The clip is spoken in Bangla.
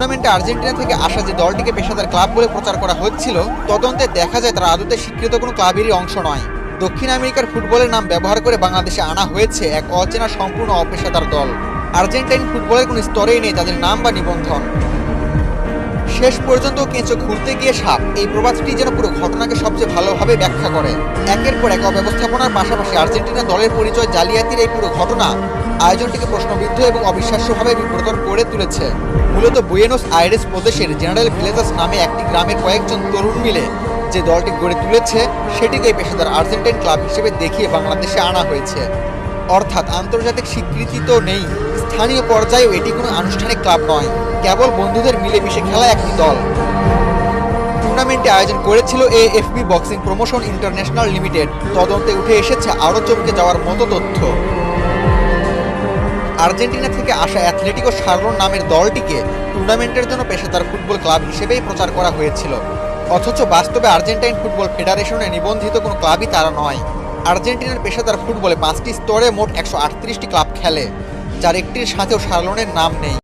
টুর্নামেন্টে আর্জেন্টিনা থেকে আসা যে দলটিকে পেশাদার ক্লাব বলে প্রচার করা হচ্ছিল, তদন্তে দেখা যায় তারা আদতে স্বীকৃত কোনো ক্লাবেরই অংশ নয়। দক্ষিণ আমেরিকার ফুটবলের নাম ব্যবহার করে বাংলাদেশে আনা হয়েছে এক অচেনা সম্পূর্ণ অপেশাদার দল। আর্জেন্টাইন ফুটবলের কোনো স্তরেই নেই তাদের নাম বা নিবন্ধন। শেষ পর্যন্ত কেঁচো খুঁড়তে গিয়ে সাপ, এই প্রবাদটি যেন পুরো ঘটনাকে সবচেয়ে ভালোভাবে ব্যাখ্যা করে। একের পর এক অব্যবস্থাপনার পাশাপাশি আর্জেন্টিনা দলের পরিচয় জালিয়াতির এই পুরো ঘটনা আয়োজনটিকে প্রশ্নবিদ্ধ এবং অবিশ্বাস্যভাবে বিব্রতকর করে তুলেছে। মূলত বুয়েনোস আইরেস প্রদেশের জেনারেল ভিলেজাস নামে একটি গ্রামের কয়েকজন তরুণ মিলে যে দলটি গড়ে তুলেছে, সেটিকে পেশাদার আর্জেন্টাইন ক্লাব হিসেবে দেখিয়ে বাংলাদেশে আনা হয়েছে। অর্থাৎ আন্তর্জাতিক স্বীকৃতি তো নেই, স্থানীয় পর্যায়েও এটি কোনো আনুষ্ঠানিক ক্লাব নয়, কেবল বন্ধুদের মিলেমিশে খেলা একটি দল। টুর্নামেন্টে আয়োজন করেছিল AFB boxing promotion international limited. তদন্তে উঠে এসেছে আরও চমকে যাওয়ার মতো তথ্য। আর্জেন্টিনা থেকে আসা অ্যাথলেটিকো শার্লোন নামের দলটিকে টুর্নামেন্টের জন্য পেশাদার ফুটবল ক্লাব হিসেবেই প্রচার করা হয়েছিল, অথচ বাস্তবে আর্জেন্টাইন ফুটবল ফেডারেশনে নিবন্ধিত কোনো ক্লাবই তারা নয়। আর্জেন্টিনার পেশাদার ফুটবলে 5টি স্তরে মোট 138টি ক্লাব খেলে, যার একটির সাথেও শার্লোনের নাম নেই।